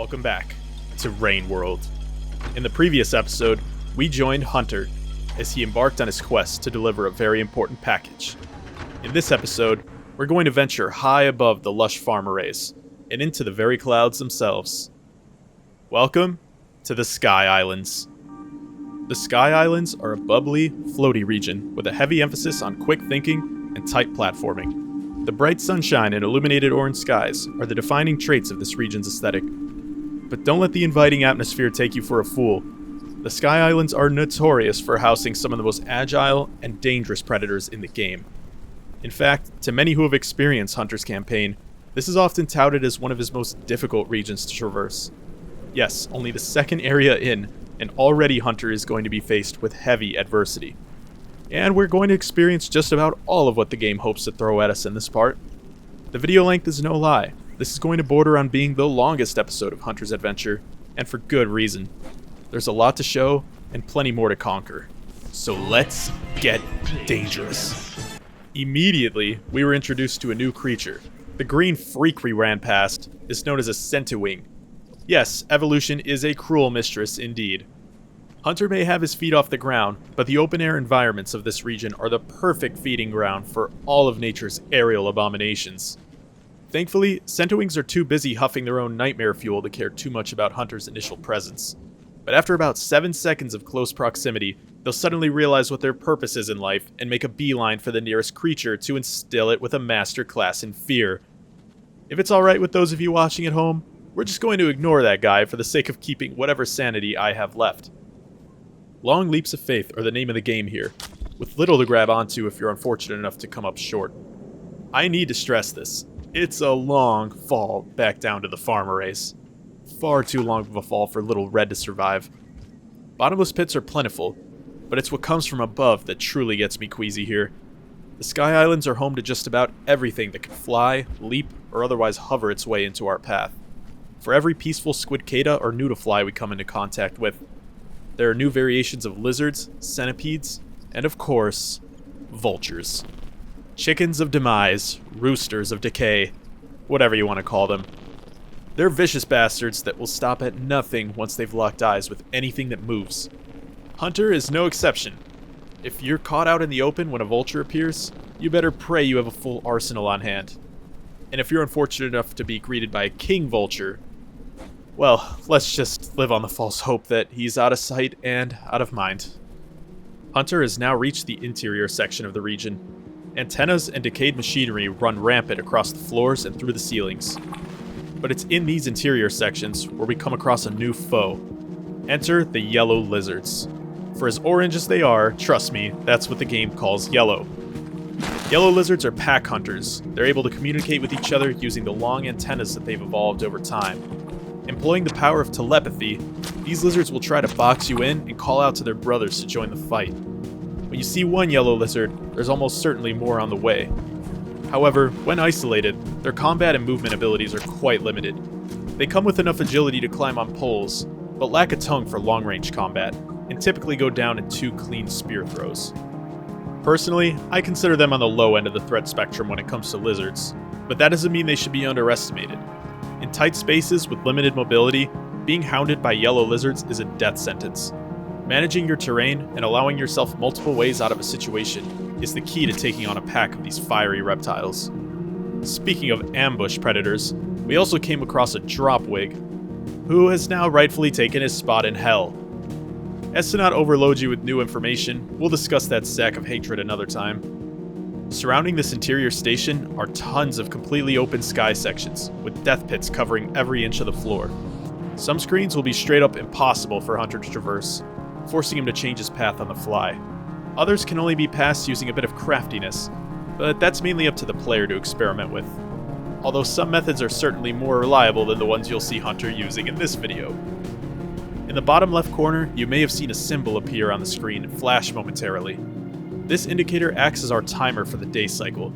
Welcome back to Rain World. In the previous episode, we joined Hunter as he embarked on his quest to deliver a very important package. In this episode, we're going to venture high above the lush farm arrays and into the very clouds themselves. Welcome to the Sky Islands. The Sky Islands are a bubbly, floaty region with a heavy emphasis on quick thinking and tight platforming. The bright sunshine and illuminated orange skies are the defining traits of this region's aesthetic. But don't let the inviting atmosphere take you for a fool. The Sky Islands are notorious for housing some of the most agile and dangerous predators in the game. In fact, to many who have experienced Hunter's campaign, this is often touted as one of his most difficult regions to traverse. Yes, only the second area in, and already Hunter is going to be faced with heavy adversity. And we're going to experience just about all of what the game hopes to throw at us in this part. The video length is no lie. This is going to border on being the longest episode of Hunter's adventure, and for good reason. There's a lot to show, and plenty more to conquer. So let's get dangerous. Immediately, we were introduced to a new creature. The green freak we ran past is known as a Centowing. Yes, evolution is a cruel mistress indeed. Hunter may have his feet off the ground, but the open-air environments of this region are the perfect feeding ground for all of nature's aerial abominations. Thankfully, Centowings are too busy huffing their own nightmare fuel to care too much about Hunter's initial presence. But after about 7 seconds of close proximity, they'll suddenly realize what their purpose is in life and make a beeline for the nearest creature to instill it with a master class in fear. If it's alright with those of you watching at home, we're just going to ignore that guy for the sake of keeping whatever sanity I have left. Long leaps of faith are the name of the game here, with little to grab onto if you're unfortunate enough to come up short. I need to stress this. It's a long fall back down to the farm arrays. Far too long of a fall for Little Red to survive. Bottomless pits are plentiful, but it's what comes from above that truly gets me queasy here. The Sky Islands are home to just about everything that can fly, leap, or otherwise hover its way into our path. For every peaceful squidcada or noodlefly we come into contact with, there are new variations of lizards, centipedes, and of course, vultures. Chickens of demise, roosters of decay, whatever you want to call them. They're vicious bastards that will stop at nothing once they've locked eyes with anything that moves. Hunter is no exception. If you're caught out in the open when a vulture appears, you better pray you have a full arsenal on hand. And if you're unfortunate enough to be greeted by a king vulture, well, let's just live on the false hope that he's out of sight and out of mind. Hunter has now reached the interior section of the region. Antennas and decayed machinery run rampant across the floors and through the ceilings. But it's in these interior sections where we come across a new foe. Enter the yellow lizards. For as orange as they are, trust me, that's what the game calls yellow. Yellow lizards are pack hunters. They're able to communicate with each other using the long antennas that they've evolved over time. Employing the power of telepathy, these lizards will try to box you in and call out to their brothers to join the fight. When you see one yellow lizard, there's almost certainly more on the way. However, when isolated, their combat and movement abilities are quite limited. They come with enough agility to climb on poles, but lack a tongue for long-range combat, and typically go down in 2 clean spear throws. Personally, I consider them on the low end of the threat spectrum when it comes to lizards, but that doesn't mean they should be underestimated. In tight spaces with limited mobility, being hounded by yellow lizards is a death sentence. Managing your terrain and allowing yourself multiple ways out of a situation is the key to taking on a pack of these fiery reptiles. Speaking of ambush predators, we also came across a Dropwig, who has now rightfully taken his spot in hell. As to not overload you with new information, we'll discuss that sack of hatred another time. Surrounding this interior station are tons of completely open sky sections, with death pits covering every inch of the floor. Some screens will be straight up impossible for Hunter to traverse, forcing him to change his path on the fly. Others can only be passed using a bit of craftiness, but that's mainly up to the player to experiment with. Although some methods are certainly more reliable than the ones you'll see Hunter using in this video. In the bottom left corner, you may have seen a symbol appear on the screen and flash momentarily. This indicator acts as our timer for the day cycle.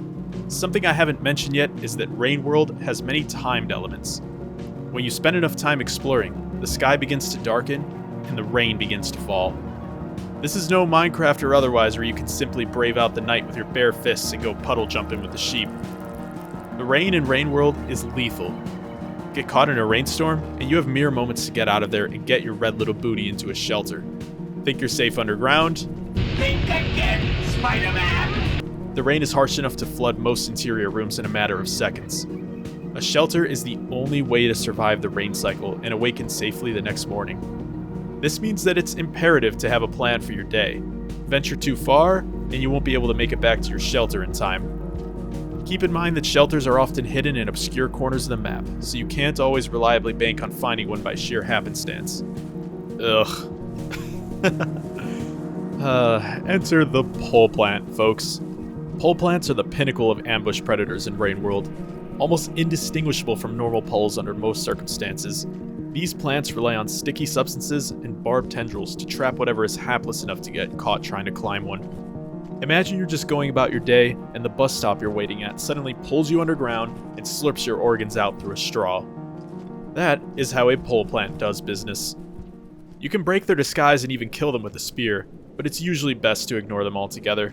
Something I haven't mentioned yet is that Rain World has many timed elements. When you spend enough time exploring, the sky begins to darken, and the rain begins to fall. This is no Minecraft or otherwise where you can simply brave out the night with your bare fists and go puddle jumping with the sheep. The rain in Rain World is lethal. Get caught in a rainstorm, and you have mere moments to get out of there and get your red little booty into a shelter. Think you're safe underground? Think again, Spider-Man! The rain is harsh enough to flood most interior rooms in a matter of seconds. A shelter is the only way to survive the rain cycle and awaken safely the next morning. This means that it's imperative to have a plan for your day. Venture too far, and you won't be able to make it back to your shelter in time. Keep in mind that shelters are often hidden in obscure corners of the map, so you can't always reliably bank on finding one by sheer happenstance. Ugh. Enter the pole plant, folks. Pole plants are the pinnacle of ambush predators in Rain World. Almost indistinguishable from normal poles under most circumstances, these plants rely on sticky substances and barbed tendrils to trap whatever is hapless enough to get caught trying to climb one. Imagine you're just going about your day, and the bus stop you're waiting at suddenly pulls you underground and slurps your organs out through a straw. That is how a pole plant does business. You can break their disguise and even kill them with a spear, but it's usually best to ignore them altogether.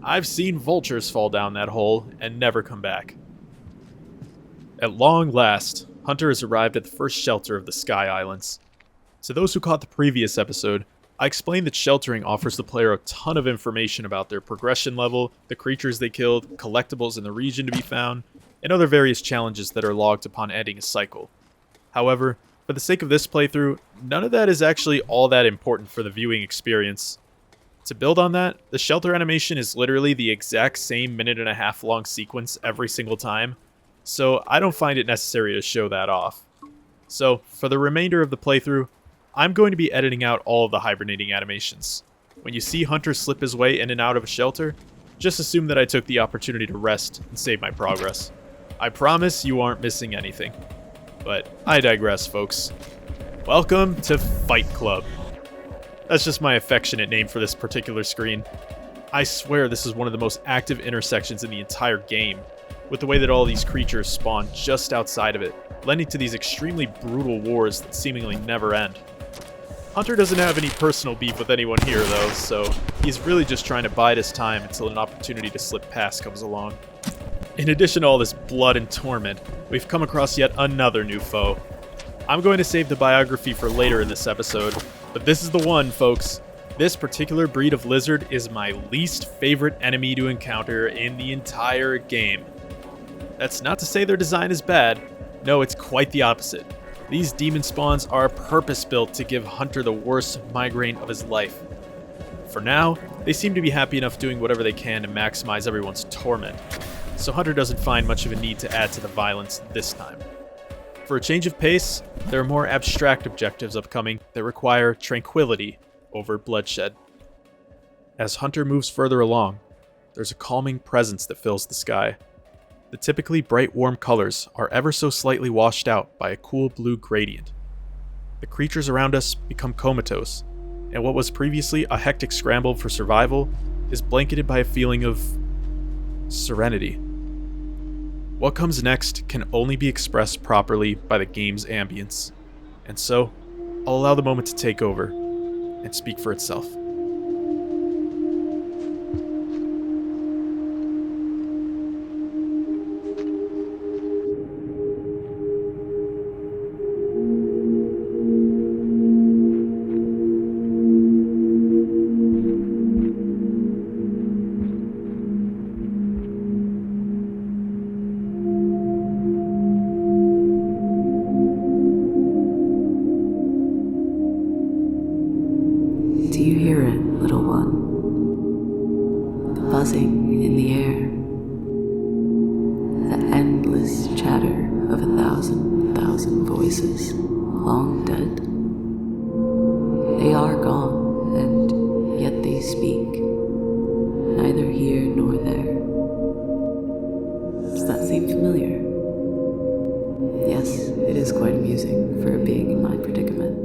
I've seen vultures fall down that hole and never come back. At long last, Hunter has arrived at the first shelter of the Sky Islands. To those who caught the previous episode, I explained that sheltering offers the player a ton of information about their progression level, the creatures they killed, collectibles in the region to be found, and other various challenges that are logged upon ending a cycle. However, for the sake of this playthrough, none of that is actually all that important for the viewing experience. To build on that, the shelter animation is literally the exact same minute-and-a-half long sequence every single time, so I don't find it necessary to show that off. So, for the remainder of the playthrough, I'm going to be editing out all of the hibernating animations. When you see Hunter slip his way in and out of a shelter, just assume that I took the opportunity to rest and save my progress. I promise you aren't missing anything. But I digress, folks. Welcome to Fight Club. That's just my affectionate name for this particular screen. I swear this is one of the most active intersections in the entire game, with the way that all these creatures spawn just outside of it, lending to these extremely brutal wars that seemingly never end. Hunter doesn't have any personal beef with anyone here though, so he's really just trying to bide his time until an opportunity to slip past comes along. In addition to all this blood and torment, we've come across yet another new foe. I'm going to save the biography for later in this episode, but this is the one, folks. This particular breed of lizard is my least favorite enemy to encounter in the entire game. That's not to say their design is bad. No, it's quite the opposite. These demon spawns are purpose-built to give Hunter the worst migraine of his life. For now, they seem to be happy enough doing whatever they can to maximize everyone's torment, so Hunter doesn't find much of a need to add to the violence this time. For a change of pace, there are more abstract objectives upcoming that require tranquility over bloodshed. As Hunter moves further along, there's a calming presence that fills the sky. The typically bright warm colors are ever so slightly washed out by a cool blue gradient. The creatures around us become comatose, and what was previously a hectic scramble for survival is blanketed by a feeling of serenity. What comes next can only be expressed properly by the game's ambience, and so I'll allow the moment to take over and speak for itself. Do you hear it, little one? The buzzing in the air. The endless chatter of 1,000 voices, long dead. They are gone, and yet they speak, neither here nor there. Does that seem familiar? Yes, it is quite amusing for a being in my predicament.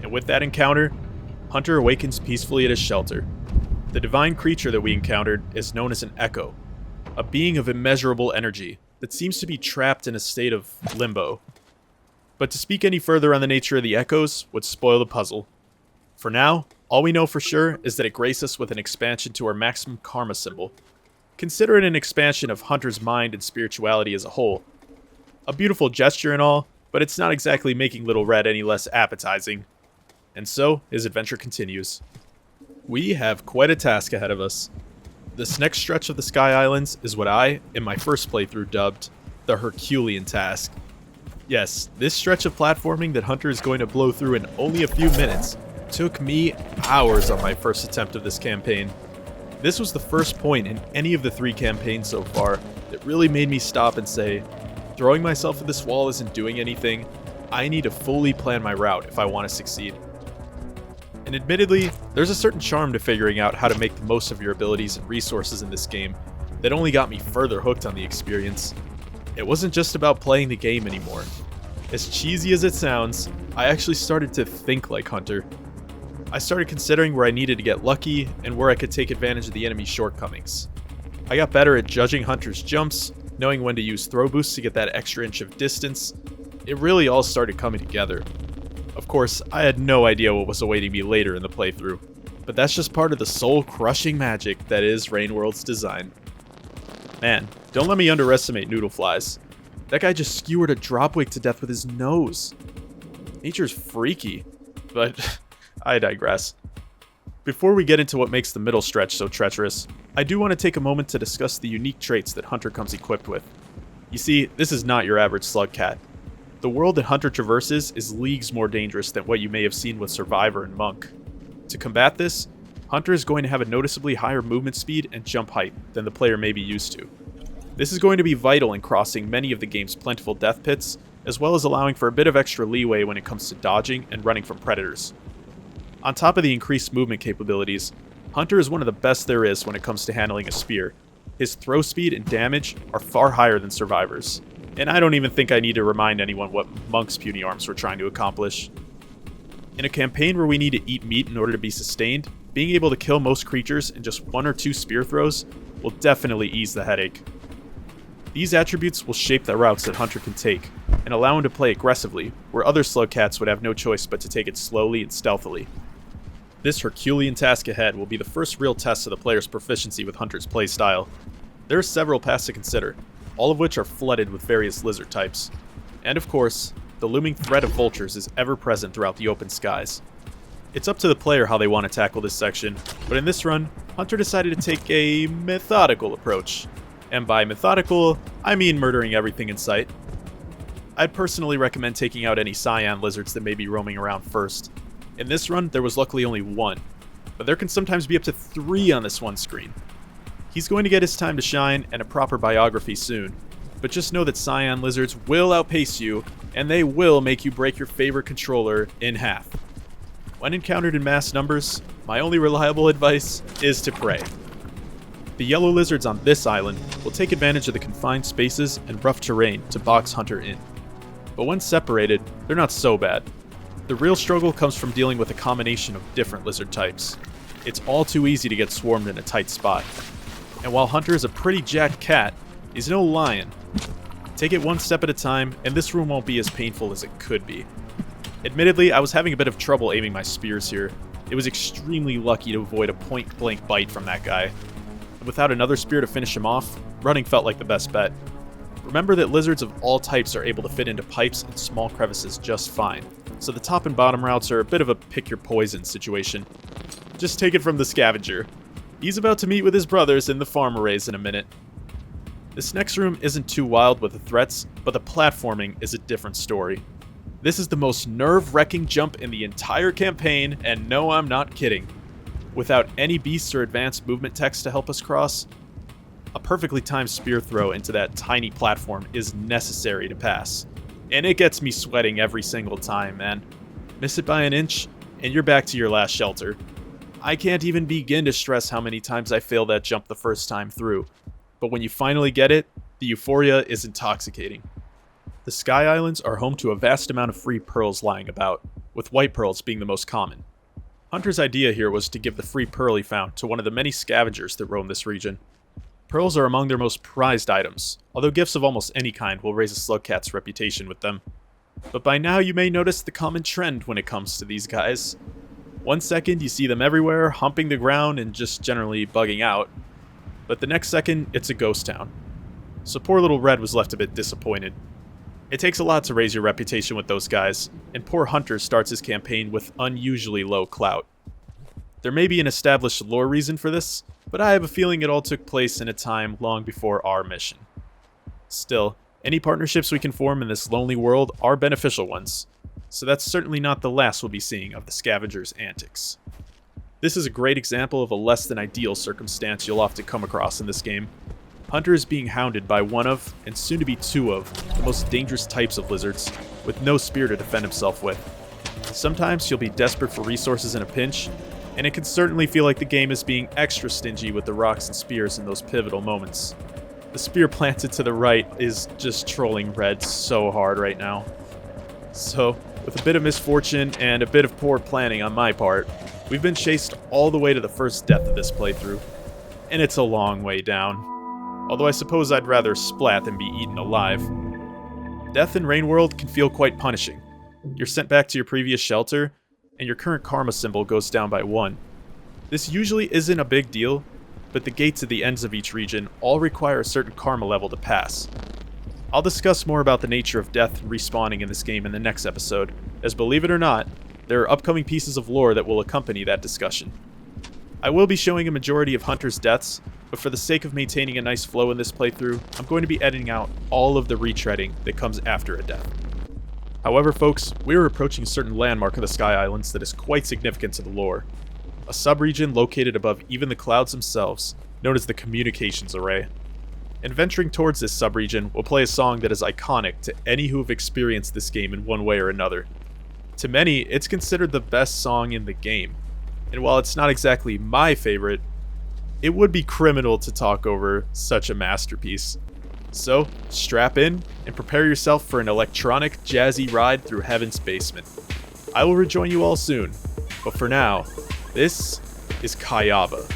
And with that encounter, Hunter awakens peacefully at his shelter. The divine creature that we encountered is known as an echo, a being of immeasurable energy that seems to be trapped in a state of limbo. But to speak any further on the nature of the echoes would spoil the puzzle. For now, all we know for sure is that it graced us with an expansion to our maximum karma symbol. Consider it an expansion of Hunter's mind and spirituality as a whole. A beautiful gesture and all, but it's not exactly making Little Red any less appetizing. And so, his adventure continues. We have quite a task ahead of us. This next stretch of the Sky Islands is what I, in my first playthrough, dubbed the Herculean task. Yes, this stretch of platforming that Hunter is going to blow through in only a few minutes took me hours on my first attempt of this campaign. This was the first point in any of the 3 campaigns so far that really made me stop and say, throwing myself at this wall isn't doing anything. I need to fully plan my route if I want to succeed. And admittedly, there's a certain charm to figuring out how to make the most of your abilities and resources in this game that only got me further hooked on the experience. It wasn't just about playing the game anymore. As cheesy as it sounds, I actually started to think like Hunter. I started considering where I needed to get lucky and where I could take advantage of the enemy's shortcomings. I got better at judging Hunter's jumps, knowing when to use throw boosts to get that extra inch of distance. It really all started coming together. Of course, I had no idea what was awaiting me later in the playthrough, but that's just part of the soul-crushing magic that is Rain World's design. Man, don't let me underestimate Noodleflies. That guy just skewered a dropwig to death with his nose. Nature's freaky, but I digress. Before we get into what makes the middle stretch so treacherous, I do want to take a moment to discuss the unique traits that Hunter comes equipped with. You see, this is not your average slug cat. The world that Hunter traverses is leagues more dangerous than what you may have seen with Survivor and Monk. To combat this, Hunter is going to have a noticeably higher movement speed and jump height than the player may be used to. This is going to be vital in crossing many of the game's plentiful death pits, as well as allowing for a bit of extra leeway when it comes to dodging and running from predators. On top of the increased movement capabilities, Hunter is one of the best there is when it comes to handling a spear. His throw speed and damage are far higher than Survivor's, and I don't even think I need to remind anyone what Monk's puny arms were trying to accomplish. In a campaign where we need to eat meat in order to be sustained, being able to kill most creatures in just 1 or 2 spear throws will definitely ease the headache. These attributes will shape the routes that Hunter can take, and allow him to play aggressively, where other slug cats would have no choice but to take it slowly and stealthily. This Herculean task ahead will be the first real test of the player's proficiency with Hunter's playstyle. There are several paths to consider, all of which are flooded with various lizard types. And of course, the looming threat of vultures is ever present throughout the open skies. It's up to the player how they want to tackle this section, but in this run, Hunter decided to take a methodical approach. And by methodical, I mean murdering everything in sight. I'd personally recommend taking out any cyan lizards that may be roaming around first. In this run, there was luckily only 1, but there can sometimes be up to 3 on this one screen. He's going to get his time to shine and a proper biography soon, but just know that cyan lizards will outpace you, and they will make you break your favorite controller in half. When encountered in mass numbers, my only reliable advice is to pray. The yellow lizards on this island will take advantage of the confined spaces and rough terrain to box Hunter in. But when separated, they're not so bad. The real struggle comes from dealing with a combination of different lizard types. It's all too easy to get swarmed in a tight spot. And while Hunter is a pretty jacked cat, he's no lion. Take it one step at a time, and this room won't be as painful as it could be. Admittedly, I was having a bit of trouble aiming my spears here. It was extremely lucky to avoid a point-blank bite from that guy. And without another spear to finish him off, running felt like the best bet. Remember that lizards of all types are able to fit into pipes and small crevices just fine, so the top and bottom routes are a bit of a pick-your-poison situation. Just take it from the scavenger. He's about to meet with his brothers in the farm arrays in a minute. This next room isn't too wild with the threats, but the platforming is a different story. This is the most nerve-wracking jump in the entire campaign, and no, I'm not kidding. Without any beasts or advanced movement text to help us cross, a perfectly timed spear throw into that tiny platform is necessary to pass. And it gets me sweating every single time, man. Miss it by an inch, and you're back to your last shelter. I can't even begin to stress how many times I failed that jump the first time through. But when you finally get it, the euphoria is intoxicating. The Sky Islands are home to a vast amount of free pearls lying about, with white pearls being the most common. Hunter's idea here was to give the free pearl he found to one of the many scavengers that roam this region. Pearls are among their most prized items, although gifts of almost any kind will raise a slugcat's reputation with them. But by now you may notice the common trend when it comes to these guys. One second you see them everywhere, humping the ground and just generally bugging out, but the next second it's a ghost town. So poor little Red was left a bit disappointed. It takes a lot to raise your reputation with those guys, and poor Hunter starts his campaign with unusually low clout. There may be an established lore reason for this, but I have a feeling it all took place in a time long before our mission. Still, any partnerships we can form in this lonely world are beneficial ones, so that's certainly not the last we'll be seeing of the scavengers' antics. This is a great example of a less than ideal circumstance you'll often come across in this game. Hunter is being hounded by one of, and soon to be two of, the most dangerous types of lizards, with no spear to defend himself with. Sometimes you'll be desperate for resources in a pinch, and it can certainly feel like the game is being extra stingy with the rocks and spears in those pivotal moments. The spear planted to the right is just trolling Red so hard right now. So, with a bit of misfortune and a bit of poor planning on my part, we've been chased all the way to the first death of this playthrough. And it's a long way down. Although I suppose I'd rather splat than be eaten alive. Death in Rain World can feel quite punishing. You're sent back to your previous shelter, and your current karma symbol goes down by 1. This usually isn't a big deal, but the gates at the ends of each region all require a certain karma level to pass. I'll discuss more about the nature of death and respawning in this game in the next episode, as believe it or not, there are upcoming pieces of lore that will accompany that discussion. I will be showing a majority of Hunter's deaths, but for the sake of maintaining a nice flow in this playthrough, I'm going to be editing out all of the retreading that comes after a death. However, folks, we are approaching a certain landmark of the Sky Islands that is quite significant to the lore. A subregion located above even the clouds themselves, known as the Communications Array. And venturing towards this subregion, we'll play a song that is iconic to any who have experienced this game in one way or another. To many, it's considered the best song in the game, and while it's not exactly my favorite, it would be criminal to talk over such a masterpiece. So, strap in and prepare yourself for an electronic, jazzy ride through Heaven's basement. I will rejoin you all soon, but for now, this is Kayava.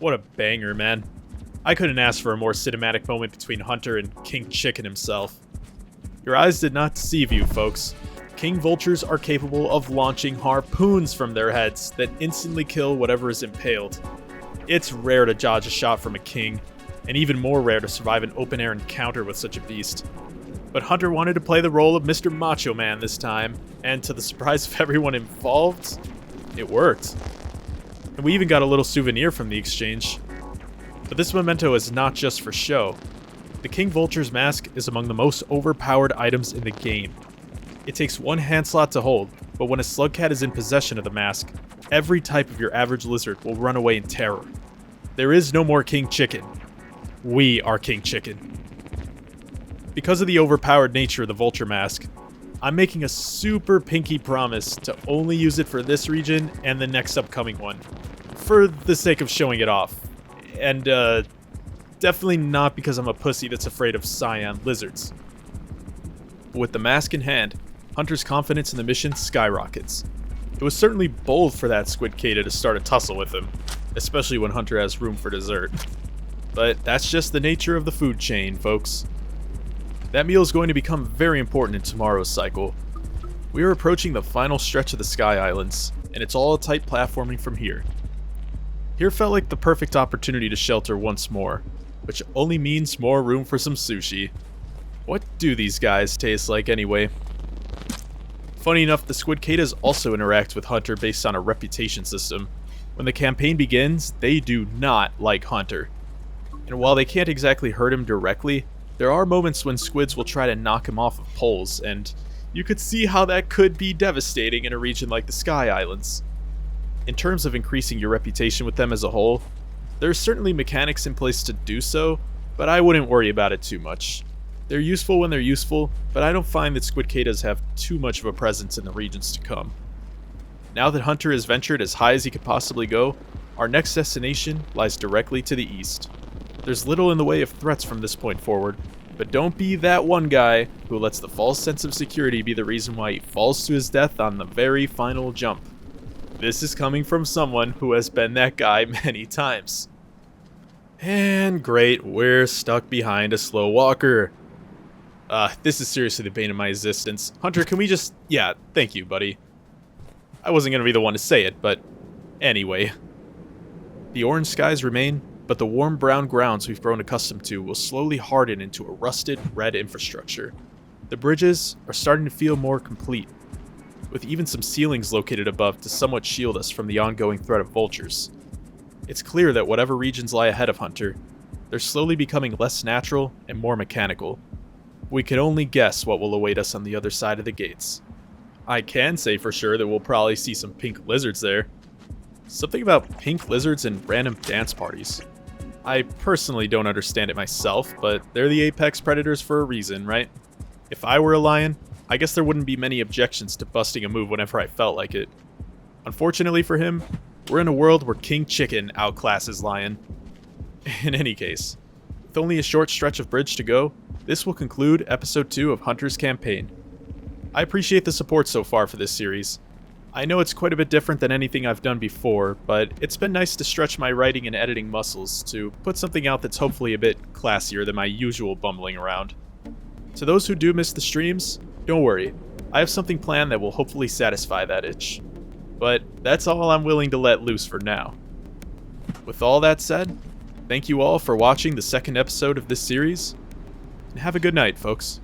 What a banger, man. I couldn't ask for a more cinematic moment between Hunter and King Chicken himself. Your eyes did not deceive you, folks. King vultures are capable of launching harpoons from their heads that instantly kill whatever is impaled. It's rare to dodge a shot from a king, and even more rare to survive an open-air encounter with such a beast. But Hunter wanted to play the role of Mr. Macho Man this time, and to the surprise of everyone involved, it worked. And we even got a little souvenir from the exchange. But this memento is not just for show. The King Vulture's mask is among the most overpowered items in the game. It takes one hand slot to hold, but when a slugcat is in possession of the mask, every type of your average lizard will run away in terror. There is no more King Chicken. We are King Chicken. Because of the overpowered nature of the vulture mask, I'm making a super pinky promise to only use it for this region and the next upcoming one, for the sake of showing it off. And, definitely not because I'm a pussy that's afraid of cyan lizards. With the mask in hand, Hunter's confidence in the mission skyrockets. It was certainly bold for that squid Kayava to start a tussle with him, especially when Hunter has room for dessert. But that's just the nature of the food chain, folks. That meal is going to become very important in tomorrow's cycle. We are approaching the final stretch of the Sky Islands, and it's all tight platforming from here. Here felt like the perfect opportunity to shelter once more, which only means more room for some sushi. What do these guys taste like anyway? Funny enough, the squid Kayavas also interact with Hunter based on a reputation system. When the campaign begins, they do not like Hunter. And while they can't exactly hurt him directly, there are moments when squids will try to knock him off of poles, and you could see how that could be devastating in a region like the Sky Islands. In terms of increasing your reputation with them as a whole, there's certainly mechanics in place to do so, but I wouldn't worry about it too much. They're useful when they're useful, but I don't find that squid Kayavas have too much of a presence in the regions to come. Now that Hunter has ventured as high as he could possibly go, our next destination lies directly to the east. There's little in the way of threats from this point forward, but don't be that one guy who lets the false sense of security be the reason why he falls to his death on the very final jump. This is coming from someone who has been that guy many times. And great, we're stuck behind a slow walker. This is seriously the bane of my existence. Hunter, can we just... Yeah, thank you, buddy. I wasn't gonna be the one to say it, but... Anyway. The orange skies remain, but the warm brown grounds we've grown accustomed to will slowly harden into a rusted red infrastructure. The bridges are starting to feel more complete, with even some ceilings located above to somewhat shield us from the ongoing threat of vultures. It's clear that whatever regions lie ahead of Hunter, they're slowly becoming less natural and more mechanical. We can only guess what will await us on the other side of the gates. I can say for sure that we'll probably see some pink lizards there. Something about pink lizards and random dance parties. I personally don't understand it myself, but they're the apex predators for a reason, right? If I were a lion, I guess there wouldn't be many objections to busting a move whenever I felt like it. Unfortunately for him, we're in a world where King Chicken outclasses Lion. In any case, with only a short stretch of bridge to go, this will conclude episode 2 of Hunter's campaign. I appreciate the support so far for this series. I know it's quite a bit different than anything I've done before, but it's been nice to stretch my writing and editing muscles to put something out that's hopefully a bit classier than my usual bumbling around. To those who do miss the streams, don't worry, I have something planned that will hopefully satisfy that itch. But that's all I'm willing to let loose for now. With all that said, thank you all for watching the second episode of this series, and have a good night, folks.